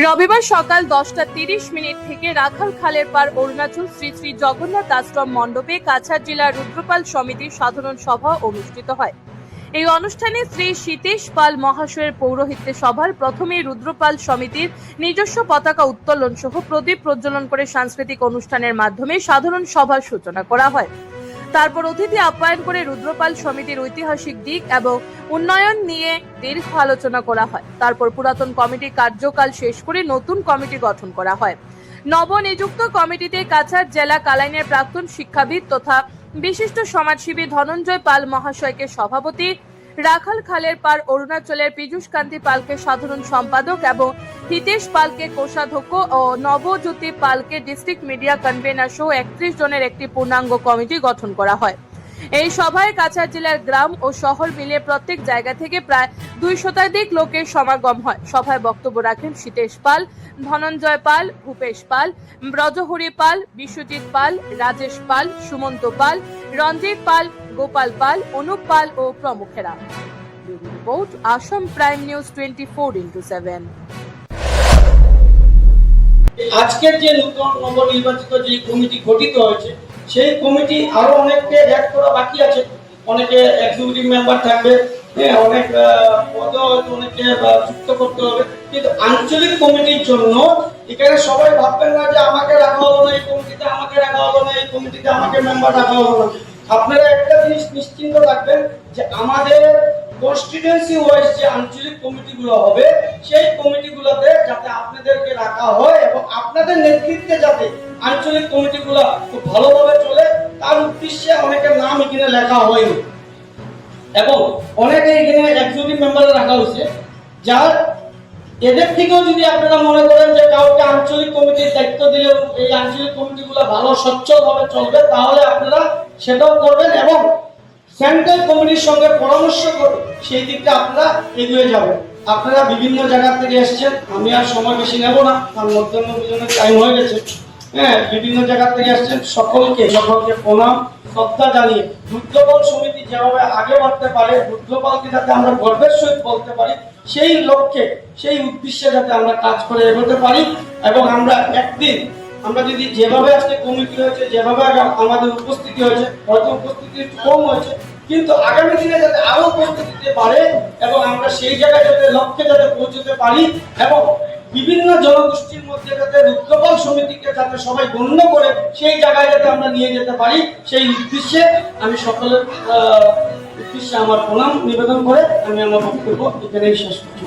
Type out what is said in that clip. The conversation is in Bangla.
রবিবার সকাল 10:30 থেকে রাখাল খালের পার অরুণাচল শ্রী শ্রী জগন্নাথ আশ্রম মণ্ডপে কাছাড় জেলা রুদ্রপাল সমিতির সাধারণ সভা অনুষ্ঠিত হয়। এই অনুষ্ঠানে শ্রী সীতেশ পাল মহাশয়ের পৌরোহিত্যে সভার প্রথমে রুদ্রপাল সমিতির নিজস্ব পতাকা উত্তোলন সহ প্রদীপ প্রজ্বলন করে সাংস্কৃতিক অনুষ্ঠানের মাধ্যমে সাধারণ সভার সূচনা করা হয়। তারপর অতিথি আপ্যায়ন করে রুদ্রপাল সমিতির ঐতিহাসিক দিক এবং উন্নয়ন নিয়ে দীর্ঘ আলোচনা করা হয়। তারপর পুরাতন কমিটির কার্যকাল শেষ করে নতুন কমিটি গঠন করা হয়। নবনিযুক্ত কমিটিতে কাছাড় জেলা কালাইনের প্রাক্তন শিক্ষাবিদ তথা বিশিষ্ট সমাজসেবী ধনঞ্জয় পাল মহাশয়কে সভাপতি, রাখাল খালের পার অরুণাচলের পীযূষ কান্তি পালকে সাধারণ সম্পাদক এবং হিতেশ পালকে কোষাধ্যক্ষ ও নবজ্যোতি পালকে ডিস্ট্রিক্ট মিডিয়া কনভেনার সহ 31 জনের একটি পূর্ণাঙ্গ কমিটি গঠন করা হয়। এই সভায় কাছাড় জেলার গ্রাম ও শহর মিলিয়ে প্রত্যেক জায়গা থেকে প্রায় 2 শতাধিক লোকের সমাগম হয়। সভায় বক্তব্য রাখেন সীতেশ পাল, ধনঞ্জয় পাল, ভূপেশ পাল, ব্রজহরি পাল, বিশ্বজিৎ পাল, রাজেশ পাল, সুমন্ত পাল, রঞ্জিত পাল, গোপাল পাল, অনুপ পাল ও প্রমুখেরা। Report Assam prime news 24x7। আজকের যে নতুন নবনির্বাচিত যে কমিটি গঠিত হয়েছে সেই কমিটি আরো অনেককে অ্যাড করা বাকি আছে। অনেকে এক্সিকিউটিভ মেম্বার থাকবে, অনেক পদে হয়তো অনেকে যুক্ত করতে হবে, কিন্তু আঞ্চলিক কমিটির জন্য এখানে সবাই ভাববেন না যে আমাকে রাখা হলো না এই কমিটিতে, আমাকে রাখা হলো না এই কমিটিতে, আমাকে মেম্বার রাখা হলো না। আপনারা একটা জিনিস নিশ্চিন্ত রাখবেন যে আমাদের কনস্টিটিউয়েন্সি ওয়াইজ যে আঞ্চলিক কমিটিগুলো হবে সেই কমিটিগুলোতে যাতে আপনাদেরকে রাখা হয় এবং আপনাদের নেতৃত্বে যাতে আঞ্চলিক কমিটিগুলো খুব ভালোভাবে চলে তার উদ্দেশ্যে অনেকের নাম এখানে লেখা হয়নি এবং অনেকে এখানে এক্সিকিউটিভ মেম্বার রাখা হয়েছে। যার এদের থেকেও যদি আপনারা মনে করেন যে কাউকে আঞ্চলিক কমিটির দায়িত্ব দিলে এই আঞ্চলিক কমিটিগুলো ভালো সচ্ছলভাবে চলবে তাহলে আপনারা সেটাও করবেন এবং সেন্ট্রাল কমিটির সঙ্গে পরামর্শ করে সেই দিকটা আপনারা এগিয়ে যাবেন। আপনারা বিভিন্ন জায়গা থেকে এসেছেন, আমি আর সময় বেশি নেব না, তার মধ্যাহ্ন ভোজনের টাইম হয়ে গেছে। বিভিন্ন জায়গা থেকে এসেছেন, সকলকে প্রণাম শ্রদ্ধা জানিয়ে রুদ্রপাল সমিতি যেভাবে আগে বাড়তে পারে, রুদ্রপালকে যাতে আমরা গর্বের সহিত বলতে পারি সেই লক্ষ্যে সেই উদ্দেশ্যে যাতে আমরা কাজ করে এগোতে পারি এবং আমরা একদিন আমরা যদি যেভাবে আজকে কমিটি হয়েছে, যেভাবে আমাদের উপস্থিতি হয়েছে, হয়তো উপস্থিতি একটু কম হয়েছে, কিন্তু আগামী দিনে যাতে আরো উপস্থিতি দিতে পারে এবং আমরা সেই জায়গায় যাতে লক্ষ্যে যাতে পৌঁছতে পারি এবং বিভিন্ন জনগোষ্ঠীর মধ্যে যাতে রুদ্রপাল সমিতিকে যাতে সবাই গণ্য করে সেই জায়গায় যাতে আমরা নিয়ে যেতে পারি সেই উদ্দেশ্যে আমি সকলের উদ্দেশ্যে আমার প্রণাম নিবেদন করে আমি আমার বক্তব্য এখানেই শেষ করছি।